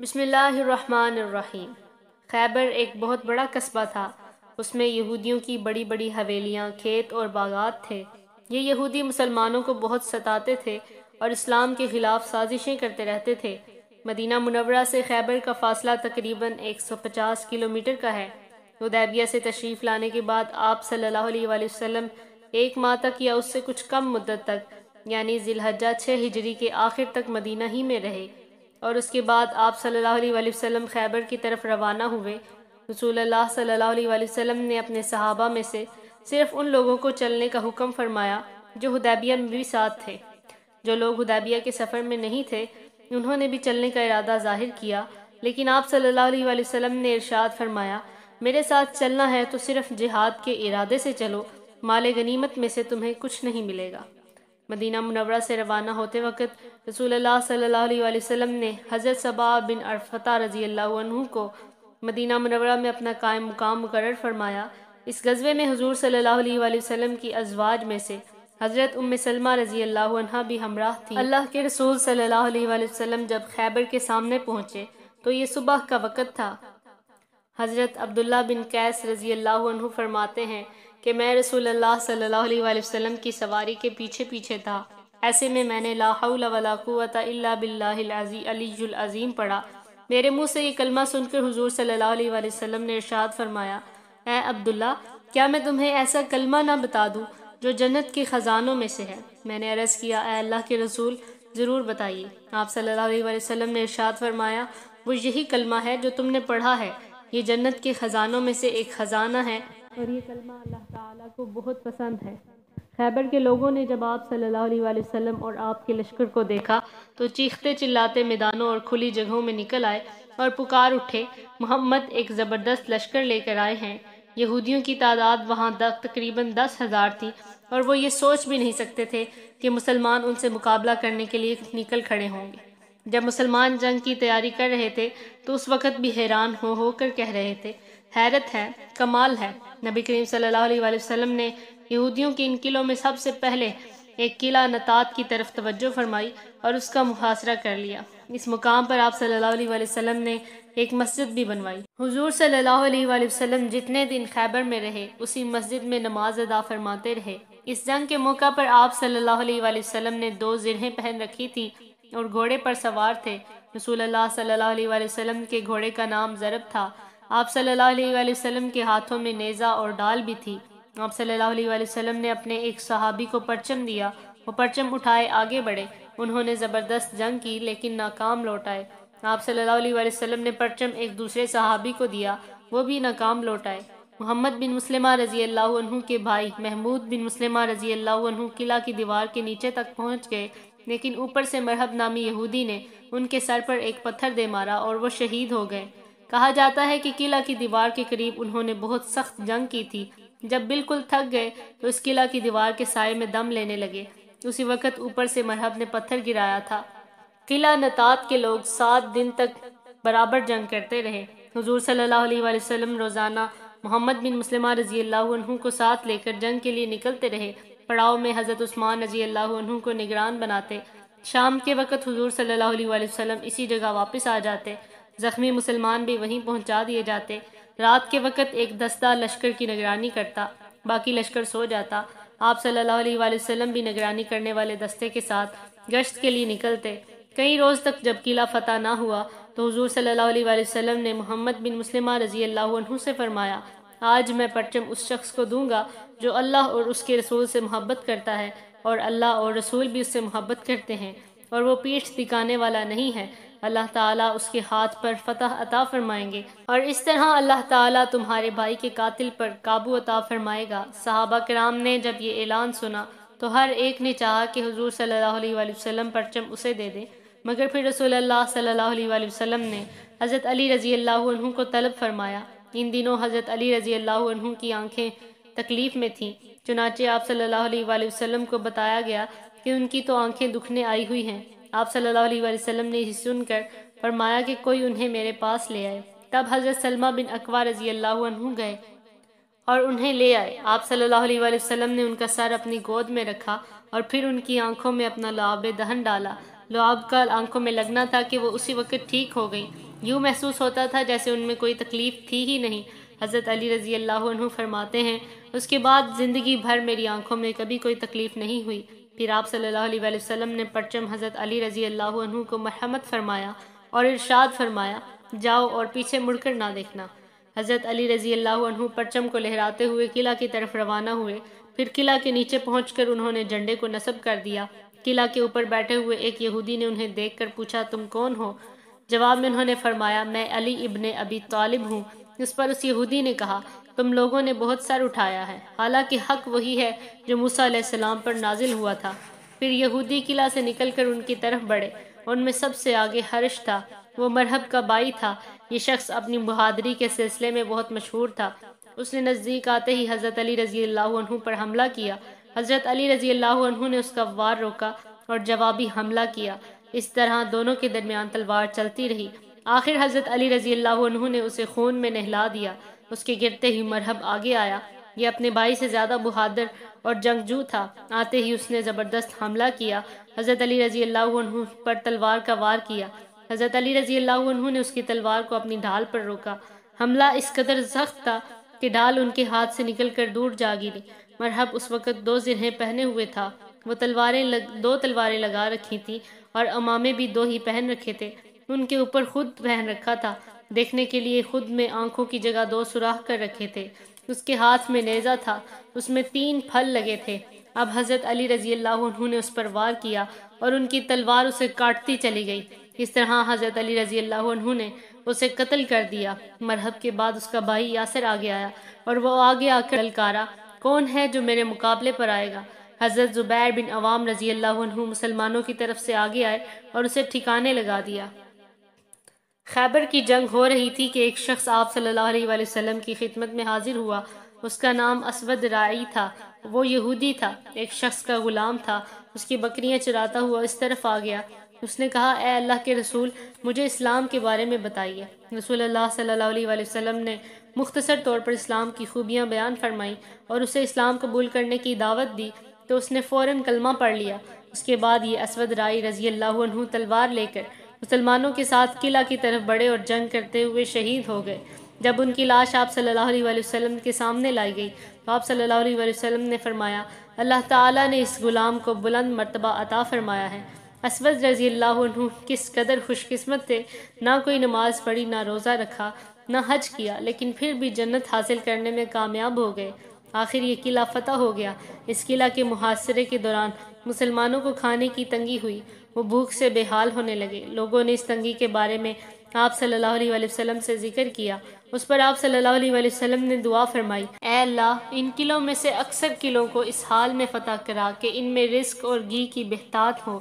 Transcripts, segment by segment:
بسم اللہ الرحمن الرحیم۔ خیبر ایک بہت بڑا قصبہ تھا۔ اس میں یہودیوں کی بڑی بڑی حویلیاں، کھیت اور باغات تھے۔ یہ یہودی مسلمانوں کو بہت ستاتے تھے اور اسلام کے خلاف سازشیں کرتے رہتے تھے۔ مدینہ منورہ سے خیبر کا فاصلہ تقریباً 150 کلومیٹر کا ہے۔ حدیبیہ سے تشریف لانے کے بعد آپ صلی اللہ علیہ وآلہ وسلم 1 ماہ تک یا اس سے کچھ کم مدت تک یعنی ذی الحجہ 6 ہجری کے آخر تک مدینہ ہی میں رہے، اور اس کے بعد آپ صلی اللہ علیہ وآلہ وسلم خیبر کی طرف روانہ ہوئے۔ رسول اللہ صلی اللہ علیہ وآلہ وسلم نے اپنے صحابہ میں سے صرف ان لوگوں کو چلنے کا حکم فرمایا جو حدیبیہ میں بھی ساتھ تھے۔ جو لوگ حدیبیہ کے سفر میں نہیں تھے انہوں نے بھی چلنے کا ارادہ ظاہر کیا، لیکن آپ صلی اللہ علیہ وآلہ وسلم نے ارشاد فرمایا، میرے ساتھ چلنا ہے تو صرف جہاد کے ارادے سے چلو، مال غنیمت میں سے تمہیں کچھ نہیں ملے گا۔ مدینہ منورہ سے روانہ ہوتے وقت رسول اللہ صلی اللہ علیہ وآلہ وسلم نے حضرت صباح بن عرفہ رضی اللہ عنہ کو مدینہ منورہ میں اپنا قائم مقام مقرر فرمایا۔ اس غزوے میں حضور صلی اللہ علیہ وآلہ وسلم کی ازواج میں سے حضرت ام سلمہ رضی اللہ عنہا بھی ہمراہ تھی۔ اللہ کے رسول صلی اللہ علیہ وآلہ وسلم جب خیبر کے سامنے پہنچے تو یہ صبح کا وقت تھا۔ حضرت عبداللہ بن قیس رضی اللہ عنہ فرماتے ہیں کہ میں رسول اللہ صلی اللہ علیہ وآلہ وسلم کی سواری کے پیچھے پیچھے تھا، ایسے میں نے لا حول ولا قوت الا باللہ العلی العظیم پڑھا۔ میرے منہ سے یہ کلمہ سن کر حضور صلی اللہ علیہ وآلہ وسلم نے ارشاد فرمایا، اے عبداللہ، کیا میں تمہیں ایسا کلمہ نہ بتا دوں جو جنت کے خزانوں میں سے ہے؟ میں نے عرض کیا، اے اللہ کے رسول، ضرور بتائیے۔ آپ صلی اللہ علیہ وآلہ وسلم نے ارشاد فرمایا، وہ یہی کلمہ ہے جو تم نے پڑھا ہے، یہ جنت کے خزانوں میں سے ایک خزانہ ہے اور یہ کلمہ اللہ تعالیٰ کو بہت پسند ہے۔ خیبر کے لوگوں نے جب آپ صلی اللہ علیہ وآلہ وسلم اور آپ کے لشکر کو دیکھا تو چیختے چلاتے میدانوں اور کھلی جگہوں میں نکل آئے اور پکار اٹھے، محمد ایک زبردست لشکر لے کر آئے ہیں۔ یہودیوں کی تعداد وہاں تقریباً 10,000 تھی اور وہ یہ سوچ بھی نہیں سکتے تھے کہ مسلمان ان سے مقابلہ کرنے کے لیے نکل کھڑے ہوں گے۔ جب مسلمان جنگ کی تیاری کر رہے تھے تو اس وقت بھی حیران ہو کر کہہ رہے تھے، حیرت ہے، کمال ہے۔ نبی کریم صلی اللہ علیہ وآلہ وسلم نے یہودیوں کے ان قلعوں میں سب سے پہلے ایک قلعہ نطات کی طرف توجہ فرمائی اور اس کا محاصرہ کر لیا۔ اس مقام پر آپ صلی اللہ علیہ وآلہ وسلم نے ایک مسجد بھی بنوائی۔ حضور صلی اللہ علیہ وآلہ وسلم جتنے دن خیبر میں رہے اسی مسجد میں نماز ادا فرماتے رہے۔ اس جنگ کے موقع پر آپ صلی اللہ علیہ وآلہ وسلم نے 2 زرہیں پہن رکھی تھی اور گھوڑے پر سوار تھے۔ رسول اللہ صلی اللہ علیہ وآلہ وسلم کے گھوڑے کا نام ضرب تھا۔ آپ صلی اللہ علیہ وآلہ وسلم کے ہاتھوں میں نیزہ اور ڈال بھی تھی۔ آپ صلی اللہ علیہ وآلہ وسلم نے اپنے ایک صحابی کو پرچم دیا، وہ پرچم اٹھائے آگے بڑھے۔ انہوں نے زبردست جنگ کی لیکن ناکام لوٹ آئے۔ آپ صلی اللہ علیہ وآلہ وسلم نے پرچم ایک دوسرے صحابی کو دیا، وہ بھی ناکام لوٹ آئے۔ محمد بن مسلمہ رضی اللہ عنہ کے بھائی محمود بن مسلمہ رضی اللہ عنہ قلعہ کی دیوار کے نیچے تک پہنچ گئے، لیکن اوپر سے مرحب نامی یہودی نے ان کے سر پر ایک پتھر دے مارا اور وہ شہید ہو گئے۔ کہا جاتا ہے کہ قلعہ کی دیوار کے قریب انہوں نے بہت سخت جنگ کی تھی۔ جب بالکل تھک گئے تو اس قلعہ کی دیوار کے سائے میں دم لینے لگے۔ اسی وقت اوپر سے مرحب نے پتھر گرایا تھا۔ قلعہ نطات کے لوگ 7 دن تک برابر جنگ کرتے رہے۔ حضور صلی اللہ علیہ وآلہ وسلم روزانہ محمد بن مسلمہ رضی اللہ عنہ کو ساتھ لے کر جنگ کے لیے نکلتے رہے۔ پڑاؤ میں حضرت عثمان رضی اللہ عنہ کو نگران بناتے۔ شام کے وقت حضور صلی اللہ علیہ وآلہ وسلم اسی جگہ واپس آ جاتے، زخمی مسلمان بھی وہیں پہنچا دیے جاتے۔ رات کے وقت ایک دستہ لشکر کی نگرانی کرتا، باقی لشکر سو جاتا۔ آپ صلی اللہ علیہ وآلہ وسلم بھی نگرانی کرنے والے دستے کے ساتھ گشت کے لیے نکلتے۔ کئی روز تک جب قلعہ فتح نہ ہوا تو حضور صلی اللہ علیہ وآلہ وسلم نے محمد بن مسلمہ رضی اللہ عنہ سے فرمایا، آج میں پرچم اس شخص کو دوں گا جو اللہ اور اس کے رسول سے محبت کرتا ہے اور اللہ اور رسول بھی اس سے محبت کرتے ہیں اور وہ پیٹھ دکھانے والا نہیں ہے۔ اللہ تعالیٰ اس کے ہاتھ پر فتح عطا فرمائیں گے اور اس طرح اللہ تعالیٰ تمہارے بھائی کے قاتل پر قابو عطا فرمائے گا۔ صحابہ کرام نے جب یہ اعلان سنا تو ہر ایک نے چاہا کہ حضور صلی اللہ علیہ وآلہ وسلم پرچم اسے دے دیں، مگر پھر رسول اللہ صلی اللہ علیہ وآلہ وسلم نے حضرت علی رضی اللہ عنہ کو طلب فرمایا۔ ان دنوں حضرت علی رضی اللہ عنہ کی آنکھیں تکلیف میں تھیں، چنانچہ آپ صلی اللہ علیہ وآلہ وسلم کو بتایا گیا کہ ان کی تو آنکھیں دکھنے آئی ہوئی ہیں۔ آپ صلی اللہ علیہ وآلہ وسلم نے یہ سن کر فرمایا کہ کوئی انہیں میرے پاس لے آئے۔ تب حضرت سلمہ بن اکوع رضی اللہ عنہ گئے اور انہیں لے آئے۔ آپ صلی اللہ علیہ وآلہ وسلم نے ان کا سر اپنی گود میں رکھا اور پھر ان کی آنکھوں میں اپنا لعاب دہن ڈالا۔ لعاب کا آنکھوں میں لگنا تھا کہ وہ اسی وقت ٹھیک ہو گئی۔ یوں محسوس ہوتا تھا جیسے ان میں کوئی تکلیف تھی ہی نہیں۔ حضرت علی رضی اللہ عنہ فرماتے ہیں، اس کے بعد زندگی بھر میری آنکھوں میں کبھی کوئی تکلیف نہیں ہوئی۔ پھر آپ صلی اللہ علیہ وآلہ وسلم نے پرچم حضرت علی رضی اللہ عنہ کو مرحمت فرمایا اور ارشاد فرمایا، جاؤ اور پیچھے مڑ کر نہ دیکھنا۔ حضرت علی رضی اللہ عنہ پرچم کو لہراتے ہوئے قلعہ کی طرف روانہ ہوئے۔ پھر قلعہ کے نیچے پہنچ کر انہوں نے جھنڈے کو نصب کر دیا۔ قلعہ کے اوپر بیٹھے ہوئے ایک یہودی نے انہیں دیکھ کر پوچھا، تم کون ہو؟ جواب میں انہوں نے فرمایا، میں علی ابن ابی طالب ہوں۔ اس پر اس یہودی نے کہا، تم لوگوں نے بہت سر اٹھایا ہے، حالانکہ حق وہی ہے جو موسیٰ علیہ السلام پر نازل ہوا تھا۔ پھر یہودی قلعہ سے نکل کر ان کی طرف بڑھے۔ ان میں سب سے آگے حرش تھا، وہ مرہب کا بائی تھا۔ یہ شخص اپنی بہادری کے سلسلے میں بہت مشہور تھا۔ اس نے نزدیک آتے ہی حضرت علی رضی اللہ عنہ پر حملہ کیا۔ حضرت علی رضی اللہ عنہ نے اس کا وار روکا اور جوابی حملہ کیا۔ اس طرح دونوں کے درمیان تلوار چلتی رہی۔ آخر حضرت علی رضی اللہ عنہ نے اسے خون میں نہلا دیا۔ اس کے گرتے ہی مرہب آگے آیا۔ یہ اپنے بھائی سے زیادہ بہادر اور جنگجو تھا۔ آتے ہی اس نے زبردست حملہ کیا۔ حضرت علی رضی اللہ عنہ پر تلوار کا وار کیا۔ حضرت علی رضی اللہ عنہ نے اس کی تلوار کو اپنی ڈھال پر روکا۔ حملہ اس قدر سخت تھا کہ ڈھال ان کے ہاتھ سے نکل کر دور جا گری۔ مرہب اس وقت 2 زرہیں پہنے ہوئے تھا۔ وہ 2 تلواریں لگا رکھی تھیں اور امامے بھی 2 ہی پہن رکھے تھے۔ ان کے اوپر خود پہن رکھا تھا۔ دیکھنے کے لیے خود میں آنکھوں کی جگہ 2 سوراخ کر رکھے تھے۔ اس کے ہاتھ میں نیزہ تھا، اس میں 3 پھل لگے تھے۔ اب حضرت علی رضی اللہ عنہ نے اس پر وار کیا اور ان کی تلوار اسے کاٹتی چلی گئی۔ اس طرح حضرت علی رضی اللہ عنہ نے اسے قتل کر دیا۔ مرہب کے بعد اس کا بھائی یاسر آگے آیا اور وہ آگے آ کر للکارا، کون ہے جو میرے مقابلے پر آئے گا؟ حضرت زبیر بن عوام رضی اللہ عنہ مسلمانوں کی طرف سے آگے آئے اور اسے ٹھکانے لگا دیا۔ خیبر کی جنگ ہو رہی تھی کہ ایک شخص آپ صلی اللہ علیہ وآلہ وسلم کی خدمت میں حاضر ہوا۔ اس کا نام اسود رائی تھا، وہ یہودی تھا، ایک شخص کا غلام تھا۔ اس کی بکریاں چراتا ہوا اس طرف آ گیا۔ اس نے کہا، اے اللہ کے رسول، مجھے اسلام کے بارے میں بتائیے۔ رسول اللہ صلی اللہ علیہ وآلہ وسلم نے مختصر طور پر اسلام کی خوبیاں بیان فرمائیں اور اسے اسلام قبول کرنے کی دعوت دی تو اس نے فوراً کلمہ پڑھ لیا۔ اس کے بعد یہ اسود رائی رضی اللہ عنہ تلوار لے کر مسلمانوں کے ساتھ قلعہ کی طرف بڑھے اور جنگ کرتے ہوئے شہید ہو گئے۔ جب ان کی لاش آپ صلی اللہ علیہ وآلہ وسلم کے سامنے لائی گئی تو آپ صلی اللہ علیہ وآلہ وسلم نے فرمایا، اللہ تعالیٰ نے اس غلام کو بلند مرتبہ عطا فرمایا ہے۔ اسود رضی اللہ عنہ کس قدر خوش قسمت تھے، نہ کوئی نماز پڑھی، نہ روزہ رکھا، نہ حج کیا، لیکن پھر بھی جنت حاصل کرنے میں کامیاب ہو گئے۔ آخر یہ قلعہ فتح ہو گیا۔ اس قلعہ کے محاصرے کے دوران مسلمانوں کو کھانے کی تنگی ہوئی، وہ بھوک سے بے حال ہونے لگے۔ لوگوں نے اس تنگی کے بارے میں آپ صلی اللہ علیہ وآلہ وسلم سے ذکر کیا۔ اس پر آپ صلی اللہ علیہ وآلہ وسلم نے دعا فرمائی، اے اللہ، ان قلعوں میں سے اکثر قلعوں کو اس حال میں فتح کرا کہ ان میں رزق اور گھی کی بہتات ہو۔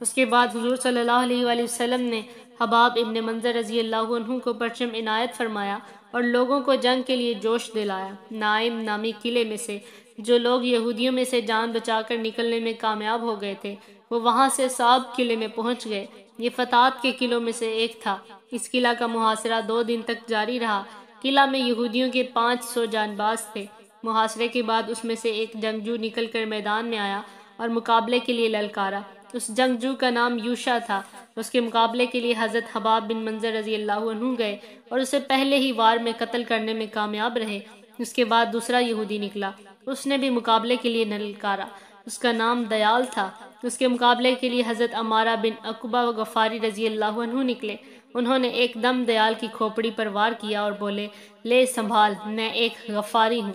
اس کے بعد حضور صلی اللہ علیہ وآلہ وسلم نے حباب ابن منظر رضی اللہ عنہ کو پرچم عنایت فرمایا اور لوگوں کو جنگ کے لیے جوش دلایا۔ نائم نامی قلعے میں سے جو لوگ یہودیوں میں سے جان بچا کر نکلنے میں کامیاب ہو گئے تھے، وہ وہاں سے صعب قلعے میں پہنچ گئے۔ یہ فتات کے قلعوں میں سے ایک تھا۔ اس قلعہ کا محاصرہ 2 دن تک جاری رہا۔ قلعہ میں یہودیوں کے 500 جانباز تھے۔ محاصرے کے بعد اس میں سے ایک جنگجو نکل کر میدان میں آیا اور مقابلے کے لیے للکارا۔ اس جنگجو کا نام یوشا تھا۔ اس کے مقابلے کے لیے حضرت حباب بن منظر رضی اللہ عنہ گئے اور اسے پہلے ہی وار میں قتل کرنے میں کامیاب رہے۔ اس کے بعد دوسرا یہودی نکلا، اس نے بھی مقابلے کے لیے للکارا۔ اس کا نام دیال تھا۔ اس کے مقابلے کے لیے حضرت عمارہ بن عقبہ غفاری رضی اللہ عنہ نکلے۔ انہوں نے ایک دم دیال کی کھوپڑی پر وار کیا اور بولے، لے سنبھال، میں ایک غفاری ہوں۔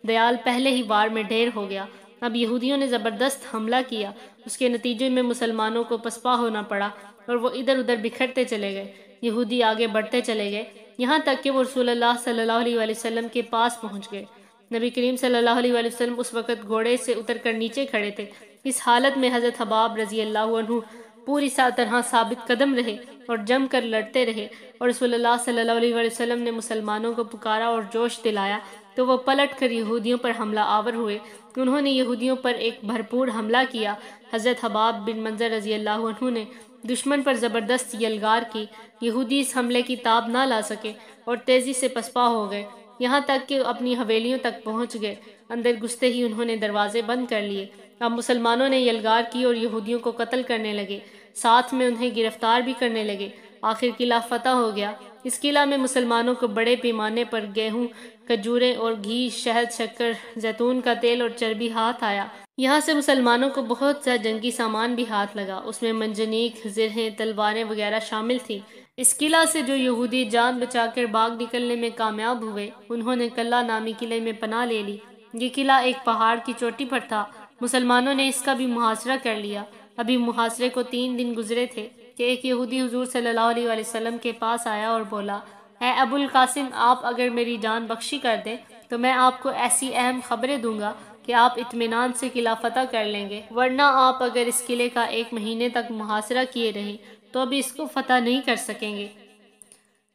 دیال پہلے ہی وار میں ڈھیر ہو گیا۔ اب یہودیوں نے زبردست حملہ کیا۔ اس کے نتیجے میں مسلمانوں کو پسپا ہونا پڑا اور وہ ادھر ادھر بکھرتے چلے گئے۔ یہودی آگے بڑھتے چلے گئے، یہاں تک کہ وہ رسول اللہ صلی اللہ علیہ وآلہ وسلم کے پاس پہنچ گئے۔ نبی کریم صلی اللہ علیہ وآلہ وسلم اس وقت گھوڑے سے اتر کر نیچے کھڑے تھے۔ اس حالت میں حضرت حباب رضی اللہ عنہ پوری طرح ثابت قدم رہے اور جم کر لڑتے رہے، اور رسول اللہ صلی اللہ علیہ وآلہ وسلم نے مسلمانوں کو پکارا اور جوش دلایا تو وہ پلٹ کر یہودیوں پر حملہ آور ہوئے۔ انہوں نے یہودیوں پر ایک بھرپور حملہ کیا۔ حضرت حباب بن منظر رضی اللہ عنہ نے دشمن پر زبردست یلغار کی۔ یہودی اس حملے کی تاب نہ لا سکے اور تیزی سے پسپا ہو گئے، یہاں تک کہ اپنی حویلیوں تک پہنچ گئے۔ اندر گھستے ہی انہوں نے دروازے بند کر لیے۔ اب مسلمانوں نے یلغار کی اور یہودیوں کو قتل کرنے لگے، ساتھ میں انہیں گرفتار بھی کرنے لگے۔ آخر قلعہ فتح ہو گیا۔ اس قلعہ میں مسلمانوں کو بڑے پیمانے پر گیہوں، کھجوریں اور گھی، شہد، شکر، زیتون کا تیل اور چربی ہاتھ آیا۔ یہاں سے مسلمانوں کو بہت سا جنگی سامان بھی ہاتھ لگا، اس میں منجنیق، زرہیں، تلواریں وغیرہ شامل تھیں۔ اس قلعہ سے جو یہودی جان بچا کر باغ نکلنے میں کامیاب ہوئے، انہوں نے کلہ نامی قلعے میں پناہ لے لی۔ یہ قلعہ ایک پہاڑ کی چوٹی پر تھا۔ مسلمانوں نے اس کا بھی محاصرہ کر لیا۔ ابھی محاصرے کو 3 دن گزرے تھے کہ ایک یہودی حضور صلی اللہ علیہ وسلم کے پاس آیا اور بولا، اے ابو القاسم، آپ اگر میری جان بخشی کر دیں تو میں آپ کو ایسی اہم خبریں دوں گا کہ آپ اطمینان سے قلعہ فتح کر لیں گے، ورنہ آپ اگر اس قلعے کا 1 مہینے تک محاصرہ کیے رہیں تو بھی اس کو فتح نہیں کر سکیں گے،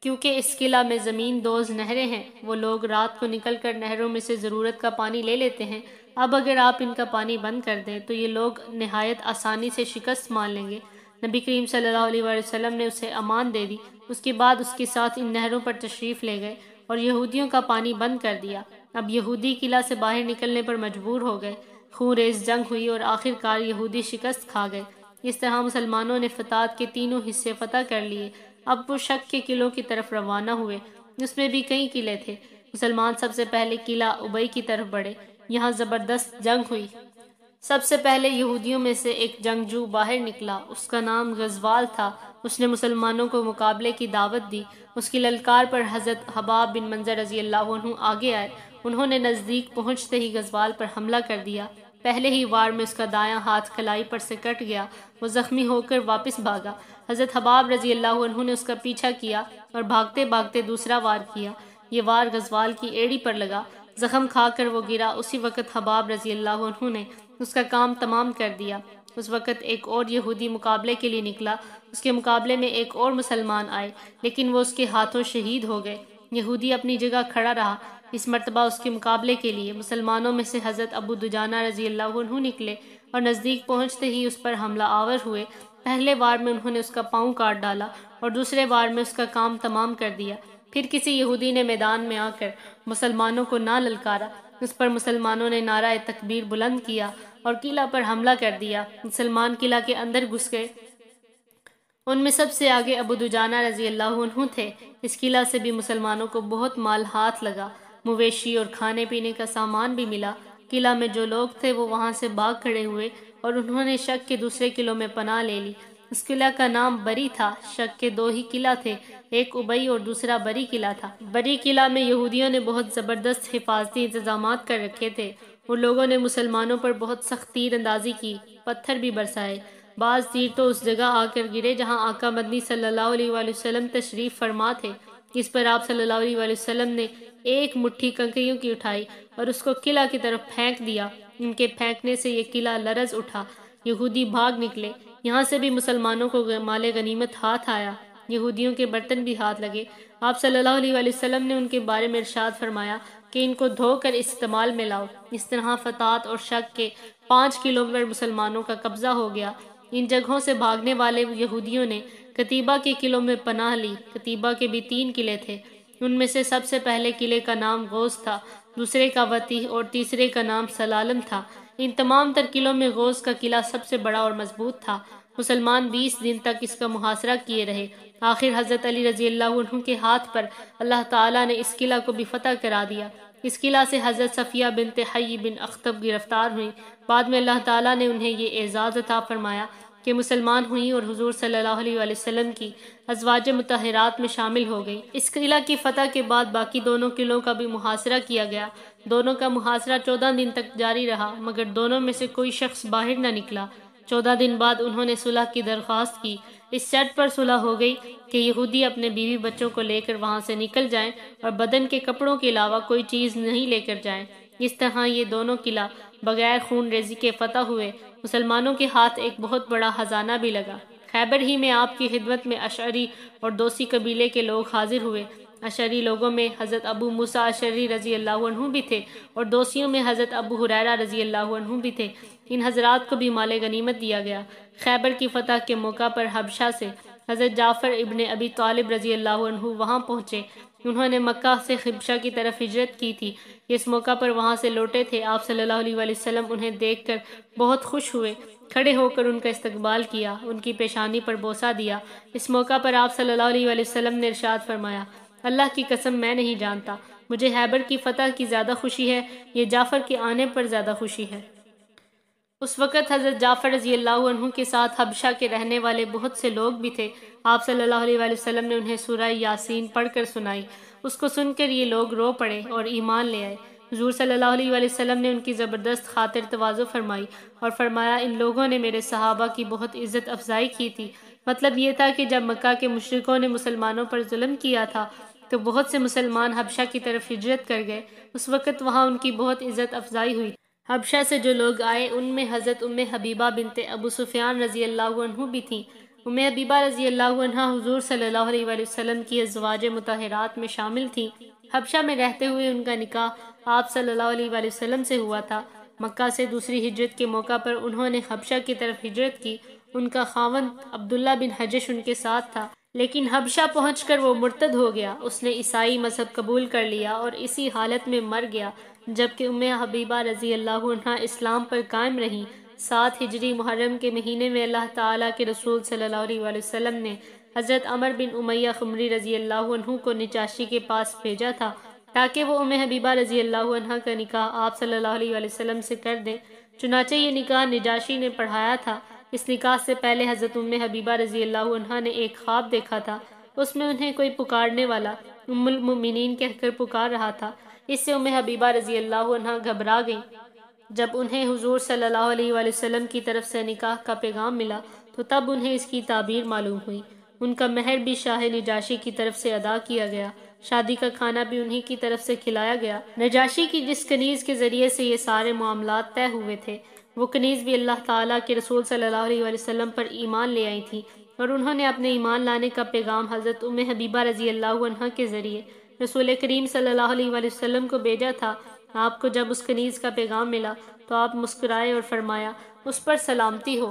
کیونکہ اس قلعہ میں زمین دوز نہریں ہیں۔ وہ لوگ رات کو نکل کر نہروں میں سے ضرورت کا پانی لے لیتے ہیں۔ اب اگر آپ ان کا پانی بند کر دیں تو یہ لوگ نہایت آسانی سے شکست مان لیں گے۔ نبی کریم صلی اللہ علیہ وسلم نے اسے امان دے دی۔ اس کے بعد اس کے ساتھ ان نہروں پر تشریف لے گئے اور یہودیوں کا پانی بند کر دیا۔ اب یہودی قلعہ سے باہر نکلنے پر مجبور ہو گئے۔ خون ریز جنگ ہوئی اور آخر کار یہودی شکست کھا گئے۔ اس طرح مسلمانوں نے فتات کے 3 حصے فتح کر لیے۔ اب وہ شک کے قلعوں کی طرف روانہ ہوئے۔ اس میں بھی کئی قلعے تھے۔ مسلمان سب سے پہلے قلعہ ابئی کی طرف بڑھے۔ یہاں زبردست جنگ ہوئی۔ سب سے پہلے یہودیوں میں سے ایک جنگجو باہر نکلا، اس کا نام غزوال تھا۔ اس نے مسلمانوں کو مقابلے کی دعوت دی۔ اس کی للکار پر حضرت حباب بن منظر رضی اللہ عنہ آگے آئے۔ انہوں نے نزدیک پہنچتے ہی غزوال پر حملہ کر دیا۔ پہلے ہی وار میں اس کا دایاں ہاتھ کلائی پر سے کٹ گیا۔ وہ زخمی ہو کر واپس بھاگا۔ حضرت حباب رضی اللہ عنہ نے اس کا پیچھا کیا اور بھاگتے بھاگتے دوسرا وار کیا۔ یہ وار غزوال کی ایڑی پر لگا۔ زخم کھا کر وہ گرا۔ اسی وقت حباب رضی اللہ عنہ نے اس کا کام تمام کر دیا۔ اس وقت ایک اور یہودی مقابلے کے لیے نکلا۔ اس کے مقابلے میں ایک اور مسلمان آئے، لیکن وہ اس کے ہاتھوں شہید ہو گئے۔ یہودی اپنی جگہ کھڑا رہا۔ اس مرتبہ اس کے مقابلے کے لیے مسلمانوں میں سے حضرت ابو دجانہ رضی اللہ عنہ نکلے اور نزدیک پہنچتے ہی اس پر حملہ آور ہوئے۔ پہلے وار میں انہوں نے اس کا پاؤں کاٹ ڈالا اور دوسرے وار میں اس کا کام تمام کر دیا۔ پھر کسی یہودی نے میدان میں آ کر مسلمانوں کو نہ للکارا۔ اس پر مسلمانوں نے نعرہ تکبیر بلند کیا اور قلعہ پر حملہ کر دیا۔ مسلمان قلعہ کے اندر گھس گئے۔ ان میں سب سے آگے ابو دجانہ رضی اللہ عنہ تھے۔ اس قلعہ سے بھی مسلمانوں کو بہت مال ہاتھ لگا، مویشی اور کھانے پینے کا سامان بھی ملا۔ قلعہ میں جو لوگ تھے وہ وہاں سے بھاگ کھڑے ہوئے اور انہوں نے شک کے دوسرے قلعوں میں پناہ لے لی۔ اس قلعہ کا نام بری تھا۔ شک کے 2 ہی قلعہ تھے، ایک ابئی اور دوسرا بری قلعہ تھا۔ بری قلعہ میں یہودیوں نے بہت زبردست حفاظتی انتظامات کر رکھے تھے۔ ان لوگوں نے مسلمانوں پر بہت سخت تیر اندازی کی، پتھر بھی برسائے۔ بعض تیر تو اس جگہ آ کر گرے جہاں آقا مدنی صلی اللہ علیہ وآلہ وسلم تشریف فرما تھے۔ اس پر آپ صلی اللہ علیہ وآلہ وسلم نے ایک مٹھی کنکریوں کی اٹھائی اور اس کو قلعہ کی طرف پھینک دیا۔ ان کے پھینکنے سے یہ قلعہ لرز اٹھا۔ یہودی بھاگ نکلے۔ یہاں سے بھی مسلمانوں کو مال غنیمت ہاتھ آیا۔ یہودیوں کے برتن بھی ہاتھ لگے۔ آپ صلی اللہ علیہ وآلہ وسلم نے ان کے بارے میں ارشاد فرمایا کہ ان کو دھو کر استعمال میں لاؤ۔ اس طرح فتات اور شک کے 5 قلعوں پر مسلمانوں کا قبضہ ہو گیا۔ ان جگہوں سے بھاگنے والے یہودیوں نے قتیبہ کے قلعوں میں پناہ لی۔ قتیبہ کے بھی 3 قلعے تھے۔ ان میں سے سب سے پہلے قلعے کا نام غوث تھا، دوسرے کا وطیح اور تیسرے کا نام سلالم تھا۔ ان تمام تر قلعوں میں غوث کا قلعہ سب سے بڑا اور مضبوط تھا۔ مسلمان 20 دن تک اس کا محاصرہ کیے رہے۔ آخر حضرت علی رضی اللہ عنہ کے ہاتھ پر اللہ تعالیٰ نے اس قلعہ کو بھی فتح کرا دیا۔ اس قلعہ سے حضرت صفیہ بنت حی بن اخطب گرفتار ہوئیں۔ بعد میں اللہ تعالیٰ نے انہیں یہ اعزاز عطا فرمایا کہ مسلمان ہوئیں اور حضور صلی اللہ علیہ وآلہ وسلم کی ازواج مطہرات میں شامل ہو گئی۔ اس قلعہ کی فتح کے بعد باقی دونوں قلعوں کا بھی محاصرہ کیا گیا۔ دونوں کا محاصرہ 14 دن تک جاری رہا، مگر دونوں میں سے کوئی شخص باہر نہ نکلا۔ 14 دن بعد انہوں نے صلح کی درخواست کی۔ اس شرط پر صلح ہو گئی کہ یہودی اپنے بیوی بچوں کو لے کر وہاں سے نکل جائیں اور بدن کے کپڑوں کے علاوہ کوئی چیز نہیں لے کر جائیں۔ اس طرح یہ دونوں قلعہ بغیر خون ریزی کے فتح ہوئے۔ مسلمانوں کے ہاتھ ایک بہت بڑا خزانہ بھی لگا۔ خیبر ہی میں آپ کی خدمت میں اشعری اور دوسی قبیلے کے لوگ حاضر ہوئے۔ اشعری لوگوں میں حضرت ابو موسیٰ اشعری رضی اللہ عنہ بھی تھے اور دوسیوں میں حضرت ابو ہریرہ رضی اللہ عنہ بھی تھے۔ ان حضرات کو بھی مال غنیمت دیا گیا۔ خیبر کی فتح کے موقع پر حبشہ سے حضرت جعفر ابن ابی طالب رضی اللہ عنہ وہاں پہنچے۔ انہوں نے مکہ سے حبشہ کی طرف ہجرت کی تھی۔ اس موقع پر وہاں سے لوٹے تھے۔ آپ صلی اللہ علیہ وآلہ وسلم انہیں دیکھ کر بہت خوش ہوئے۔ کھڑے ہو کر ان کا استقبال کیا، ان کی پیشانی پر بوسہ دیا۔ اس موقع پر آپ صلی اللہ علیہ وآلہ وسلم نے ارشاد فرمایا، اللہ کی قسم میں نہیں جانتا، مجھے خیبر کی فتح کی زیادہ خوشی ہے یا جعفر کے آنے پر زیادہ خوشی ہے۔ اس وقت حضرت جعفر رضی اللہ عنہ کے ساتھ حبشہ کے رہنے والے بہت سے لوگ بھی تھے۔ آپ صلی اللہ علیہ وآلہ وسلم نے انہیں سورہ یاسین پڑھ کر سنائی۔ اس کو سن کر یہ لوگ رو پڑے اور ایمان لے آئے۔ حضور صلی اللہ علیہ وآلہ وسلم نے ان کی زبردست خاطر تواضع فرمائی اور فرمایا، ان لوگوں نے میرے صحابہ کی بہت عزت افزائی کی تھی۔ مطلب یہ تھا کہ جب مکہ کے مشرکوں نے مسلمانوں پر ظلم کیا تھا تو بہت سے مسلمان حبشہ کی طرف ہجرت کر گئے، اس وقت وہاں ان کی بہت عزت افزائی ہوئی۔ حبشہ سے جو لوگ آئے ان میں حضرت ام حبیبہ بنت ابو سفیان رضی اللہ عنہ بھی تھیں۔ ام حبیبہ رضی اللہ عنہ حضور صلی اللہ علیہ وآلہ وسلم کی ازواج مطہرات میں شامل تھیں۔ حبشہ میں رہتے ہوئے ان کا نکاح آپ صلی اللہ علیہ وآلہ وسلم سے ہوا تھا۔ مکہ سے دوسری ہجرت کے موقع پر انہوں نے حبشہ کی طرف ہجرت کی۔ ان کا خاوند عبداللہ بن حجش ان کے ساتھ تھا، لیکن حبشہ پہنچ کر وہ مرتد ہو گیا۔ اس نے عیسائی مذہب قبول کر لیا اور اسی حالت میں مر گیا، جبکہ ام حبیبہ رضی اللہ عنہ اسلام پر قائم رہیں۔ 7 ہجری محرم کے مہینے میں اللہ تعالیٰ کے رسول صلی اللہ علیہ وآلہ وسلم نے حضرت عمر بن امیہ خمری رضی اللہ عنہ کو نجاشی کے پاس بھیجا تھا تاکہ وہ ام حبیبہ رضی اللہ عنہ کا نکاح آپ صلی اللہ علیہ وآلہ وسلم سے کر دیں۔ چنانچہ یہ نکاح نجاشی نے پڑھایا تھا۔ اس نکاح سے پہلے حضرت ام حبیبہ رضی اللہ عنہ نے ایک خواب دیکھا تھا، اس میں انہیں کوئی پکارنے والا ام المؤمنین کہہ کر پکار رہا تھا۔ اس سے ام حبیبہ رضی اللہ عنہ گھبرا گئیں۔ جب انہیں حضور صلی اللہ علیہ وآلہ وسلم کی طرف سے نکاح کا پیغام ملا تو تب انہیں اس کی تعبیر معلوم ہوئی۔ ان کا مہر بھی شاہ نجاشی کی طرف سے ادا کیا گیا، شادی کا کھانا بھی انہی کی طرف سے کھلایا گیا۔ نجاشی کی جس کنیز کے ذریعے سے یہ سارے معاملات طے ہوئے تھے، وہ کنیز بھی اللہ تعالیٰ کے رسول صلی اللہ علیہ وآلہ وسلم پر ایمان لے آئی تھی، اور انہوں نے اپنے ایمان لانے کا پیغام حضرت ام حبیبہ رضی اللہ عنہ کے ذریعے رسول کریم صلی اللہ علیہ وآلہ وسلم کو بھیجا تھا۔ آپ کو جب اس کنیز کا پیغام ملا تو آپ مسکرائے اور فرمایا، اس پر سلامتی ہو۔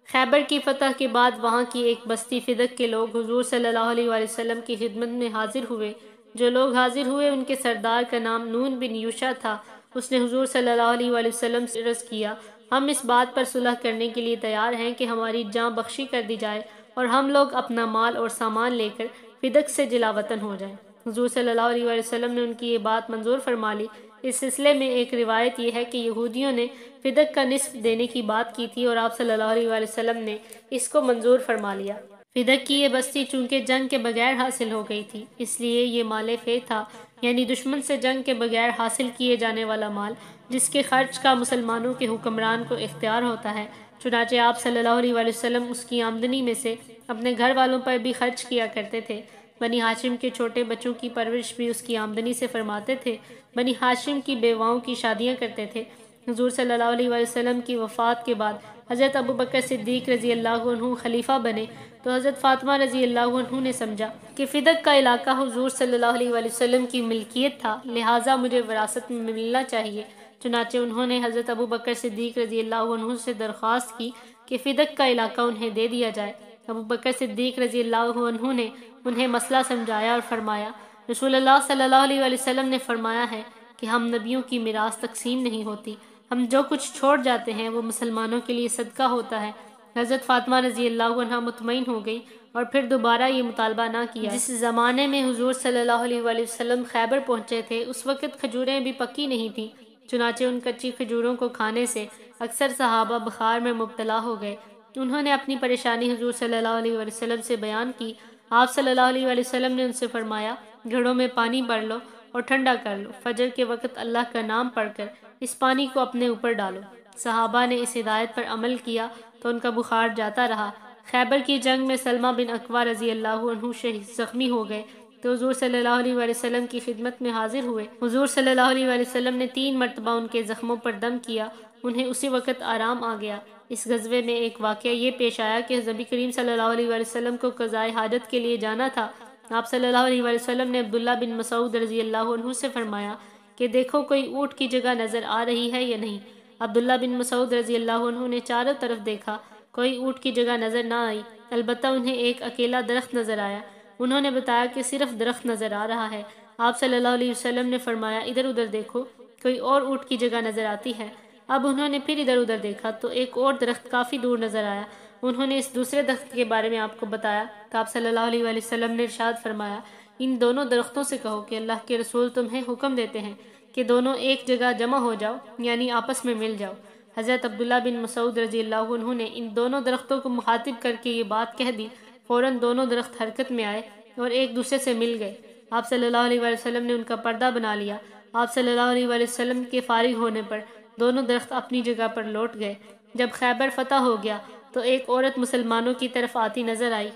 خیبر کی فتح کے بعد وہاں کی ایک بستی فدق کے لوگ حضور صلی اللہ علیہ وآلہ وسلم کی خدمت میں حاضر ہوئے۔ جو لوگ حاضر ہوئے ان کے سردار کا نام نون بن یوشع تھا۔ اس نے حضور صلی اللہ علیہ وآلہ وسلم سے عرض کیا، ہم اس بات پر صلح کرنے کے لیے تیار ہیں کہ ہماری جاں بخشی کر دی جائے اور ہم لوگ اپنا مال اور سامان لے کر فدق سے جلا وطن ہو جائیں۔ حضور صلی اللہ علیہ وآلہ وسلم نے ان کی یہ بات منظور فرما لی۔ اس سلسلے میں ایک روایت یہ ہے کہ یہودیوں نے فدق کا نصف دینے کی بات کی تھی اور آپ صلی اللہ علیہ وآلہ وسلم نے اس کو منظور فرما لیا۔ فدق کی یہ بستی چونکہ جنگ کے بغیر حاصل ہو گئی تھی، اس لیے یہ مال فے تھا، یعنی دشمن سے جنگ کے بغیر حاصل کیے جانے والا مال، جس کے خرچ کا مسلمانوں کے حکمران کو اختیار ہوتا ہے۔ چنانچہ آپ صلی اللہ علیہ وآلہ وسلم اس کی آمدنی میں سے اپنے گھر والوں پر بھی خرچ کیا کرتے تھے۔ بنی ہاشم کے چھوٹے بچوں کی پرورش بھی اس کی آمدنی سے فرماتے تھے۔ بنی ہاشم کی بیواؤں کی شادیاں کرتے تھے۔ حضور صلی اللہ علیہ وآلہ وسلم کی وفات کے بعد حضرت ابوبکر صدیق رضی اللہ عنہ خلیفہ بنے تو حضرت فاطمہ رضی اللہ عنہ نے سمجھا کہ فدق کا علاقہ حضور صلی اللہ علیہ وآلہ وسلم کی ملکیت تھا، لہٰذا مجھے وراثت میں ملنا چاہیے۔ چنانچہ انہوں نے حضرت ابوبکر صدیق رضی اللہ عنہ سے درخواست کی کہ فدق کا علاقہ انہیں دے دیا جائے۔ ابوبکر صدیق رضی اللہ عنہ نے انہیں مسئلہ سمجھایا اور فرمایا، رسول اللہ صلی اللہ علیہ وآلہ وسلم نے فرمایا ہے کہ ہم نبیوں کی میراث تقسیم نہیں ہوتی، ہم جو کچھ چھوڑ جاتے ہیں وہ مسلمانوں کے لیے صدقہ ہوتا ہے۔ حضرت فاطمہ رضی اللہ عنہ مطمئن ہو گئی اور پھر دوبارہ یہ مطالبہ نہ کیا۔ جس زمانے میں حضور صلی اللہ علیہ وآلہ وسلم خیبر پہنچے تھے اس وقت کھجوریں بھی پکی نہیں تھیں، چنانچہ ان کچی کھجوروں کو کھانے سے اکثر صحابہ بخار میں مبتلا ہو گئے۔ انہوں نے اپنی پریشانی حضور صلی اللہ علیہ وآلہ وسلم سے بیان کی۔ آپ صلی اللہ علیہ وآلہ وسلم نے ان سے فرمایا، گھڑوں میں پانی بھر لو اور ٹھنڈا کر لو، فجر کے وقت اللہ کا نام پڑھ کر اس پانی کو اپنے اوپر ڈالو۔ صحابہ نے اس ہدایت پر عمل کیا تو ان کا بخار جاتا رہا۔ خیبر کی جنگ میں سلمہ بن اکوع رضی اللہ عنہ زخمی ہو گئے تو حضور صلی اللہ علیہ وآلہ وسلم کی خدمت میں حاضر ہوئے۔ حضور صلی اللہ علیہ وآلہ وسلم نے 3 مرتبہ ان کے زخموں پر دم کیا، انہیں اسی وقت آرام آ گیا۔ اس غزوے میں ایک واقعہ یہ پیش آیا کہ نبی کریم صلی اللہ علیہ وآلہ وسلم کو قضائے حاجت کے لیے جانا تھا۔ آپ صلی اللہ علیہ وآلہ وسلم نے عبداللہ بن مسعود رضی اللہ عنہ سے فرمایا کہ دیکھو کوئی اونٹ کی جگہ نظر آ رہی ہے یا نہیں۔ عبداللہ بن مسعود رضی اللہ عنہ نے چاروں طرف دیکھا، کوئی اونٹ کی جگہ نظر نہ آئی، البتہ انہیں ایک اکیلا درخت نظر آیا۔ انہوں نے بتایا کہ صرف درخت نظر آ رہا ہے۔ آپ صلی اللہ علیہ وسلم نے فرمایا ادھر ادھر دیکھو، کوئی اور اونٹ کی جگہ نظر آتی ہے۔ اب انہوں نے پھر ادھر ادھر دیکھا تو ایک اور درخت کافی دور نظر آیا۔ انہوں نے اس دوسرے درخت کے بارے میں آپ کو بتایا تو آپ صلی اللہ علیہ وآلہ وسلم نے ارشاد فرمایا، ان دونوں درختوں سے کہو کہ اللہ کے رسول تمہیں حکم دیتے ہیں کہ دونوں ایک جگہ جمع ہو جاؤ، یعنی آپس میں مل جاؤ۔ حضرت عبداللہ بن مسعود رضی اللہ عنہ نے ان دونوں درختوں کو مخاطب کر کے یہ بات کہہ دی۔ فوراً دونوں درخت حرکت میں آئے اور ایک دوسرے سے مل گئے۔ آپ صلی اللہ علیہ وآلہ وسلم نے ان کا پردہ بنا لیا۔ آپ صلی اللہ علیہ وآلہ وسلم کے فارغ ہونے پر دونوں درخت اپنی جگہ پر لوٹ گئے۔ جب خیبر فتح ہو گیا تو ایک عورت مسلمانوں کی طرف آتی نظر آئی۔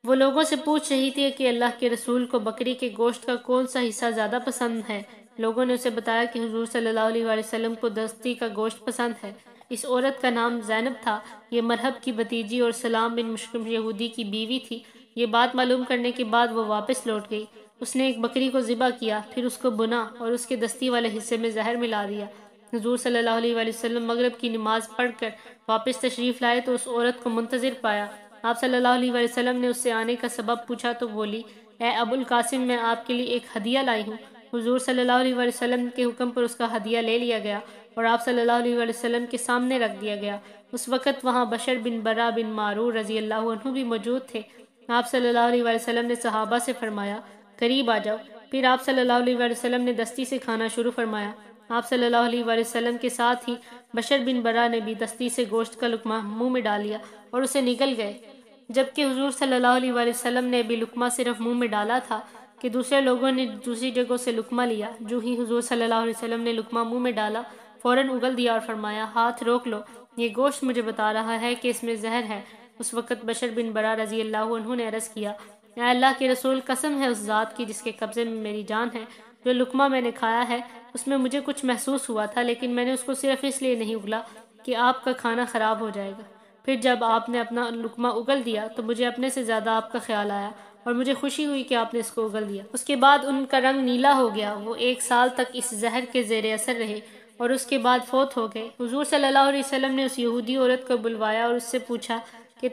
وہ لوگوں سے پوچھ رہی تھی کہ اللہ کے رسول کو بکری کے گوشت کا کون سا حصہ زیادہ پسند ہے۔ لوگوں نے اسے بتایا کہ حضور صلی اللہ علیہ وآلہ وسلم کو دستی کا گوشت پسند ہے۔ اس عورت کا نام زینب تھا۔ یہ مرحب کی بھتیجی اور سلام بن مشکم یہودی کی بیوی تھی۔ یہ بات معلوم کرنے کے بعد وہ واپس لوٹ گئی۔ اس نے ایک بکری کو ذبح کیا، پھر اس کو بنا اور اس کے دستی والے حصے میں زہر ملا دیا۔ حضور صلی اللہ علیہ وآلہ وسلم مغرب کی نماز پڑھ کر واپس تشریف لائے تو اس عورت کو منتظر پایا۔ آپ صلی اللہ علیہ وآلہ وسلم نے اس سے آنے کا سبب پوچھا تو بولی، اے ابو القاسم، میں آپ کے لیے ایک ہدیہ لائی ہوں۔ حضور صلی اللہ علیہ وآلہ وسلم کے حکم پر اس کا ہدیہ لے لیا گیا اور آپ صلی اللہ علیہ وآلہ وسلم کے سامنے رکھ دیا گیا۔ اس وقت وہاں بشر بن برا بن معرور رضی اللہ عنہ بھی موجود تھے۔ آپ صلی اللہ علیہ وآلہ وسلم نے صحابہ سے فرمایا، قریب آ جاؤ۔ پھر آپ صلی اللہ علیہ وآلہ وسلم نے دستی سے کھانا شروع فرمایا۔ آپ صلی اللہ علیہ وآلہ وسلم کے ساتھ ہی بشر بن برا نے بھی دستی سے گوشت کا لقمہ منہ میں ڈال لیا اور اسے نگل گئے، جبکہ حضور صلی اللہ علیہ وآلہ وسلم نے بھی لقمہ صرف منہ میں ڈالا تھا کہ دوسرے لوگوں نے دوسری جگہوں سے لقمہ لیا۔ جو ہی حضور صلی اللہ علیہ وسلم نے لقمہ منہ میں ڈالا، فوراً اگل دیا اور فرمایا، ہاتھ روک لو، یہ گوشت مجھے بتا رہا ہے کہ اس میں زہر ہے۔ اس وقت بشر بن برا رضی اللہ عنہ نے عرض کیا، اے اللہ کے رسول، قسم ہے اس ذات کی جس کے قبضے میں میری جان ہے، جو لقمہ میں نے کھایا ہے اس میں مجھے کچھ محسوس ہوا تھا، لیکن میں نے اس کو صرف اس لیے نہیں اگلا کہ آپ کا کھانا خراب ہو جائے گا۔ پھر جب آپ نے اپنا لقمہ اگل دیا تو مجھے اپنے سے زیادہ آپ کا خیال آیا اور مجھے خوشی ہوئی کہ آپ نے اس کو اگل دیا۔ اس کے بعد ان کا رنگ نیلا ہو گیا۔ وہ 1 سال تک اس زہر کے زیر اثر رہے اور اس کے بعد فوت ہو گئے۔ حضور صلی اللہ علیہ وسلم نے اس یہودی عورت کو بلوایا اور اس سے پوچھا کہ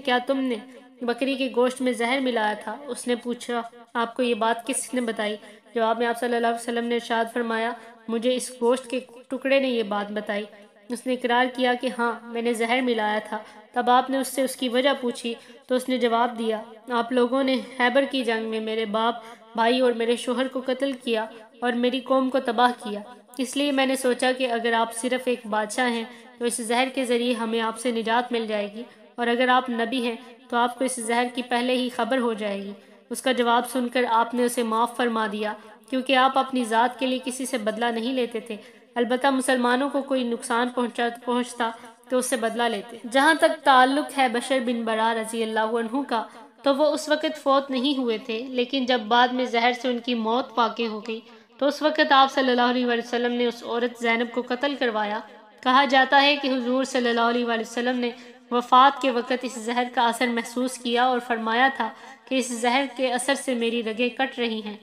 کیا تم نے بکری کے گوشت میں زہر ملایا تھا؟ اس نے پوچھا، آپ کو یہ بات کس نے بتائی؟ جواب میں آپ صلی اللہ علیہ وسلم نے ارشاد فرمایا، مجھے اس گوشت کے ٹکڑے نے یہ بات بتائی۔ اس نے اقرار کیا کہ ہاں، میں نے زہر ملایا تھا۔ تب آپ نے اس سے اس کی وجہ پوچھی تو اس نے جواب دیا، آپ لوگوں نے خیبر کی جنگ میں میرے باپ، بھائی اور میرے شوہر کو قتل کیا اور میری قوم کو تباہ کیا، اس لیے میں نے سوچا کہ اگر آپ صرف ایک بادشاہ ہیں تو اس زہر کے ذریعے ہمیں آپ سے نجات مل جائے گی، اور اگر آپ نبی ہیں تو آپ کو اس زہر کی پہلے ہی خبر ہو جائے گی۔ اس کا جواب سن کر آپ نے اسے معاف فرما دیا، کیونکہ آپ اپنی ذات کے لیے کسی سے بدلہ نہیں لیتے تھے، البتہ مسلمانوں کو کوئی نقصان پہنچتا تو اس سے بدلہ لیتے۔ جہاں تک تعلق ہے بشر بن برا رضی اللہ عنہ کا، تو وہ اس وقت فوت نہیں ہوئے تھے، لیکن جب بعد میں زہر سے ان کی موت واقع ہو گئی تو اس وقت آپ صلی اللہ علیہ وآلہ وسلم نے اس عورت زینب کو قتل کروایا۔ کہا جاتا ہے کہ حضور صلی اللہ علیہ وآلہ وسلم نے وفات کے وقت اس زہر کا اثر محسوس کیا اور فرمایا تھا کہ اس زہر کے اثر سے میری رگیں کٹ رہی ہیں۔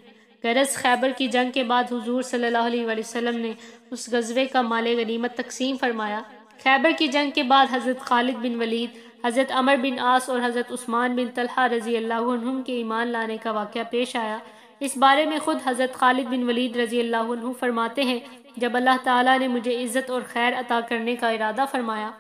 غرض خیبر کی جنگ کے بعد حضور صلی اللہ علیہ وآلہ وسلم نے اس غزوے کا مال غنیمت تقسیم فرمایا۔ خیبر کی جنگ کے بعد حضرت خالد بن ولید، حضرت عمر بن عاص اور حضرت عثمان بن طلحہ رضی اللہ عنہم کے ایمان لانے کا واقعہ پیش آیا۔ اس بارے میں خود حضرت خالد بن ولید رضی اللہ عنہ فرماتے ہیں، جب اللہ تعالیٰ نے مجھے عزت اور خیر عطا کرنے کا ارادہ فرمایا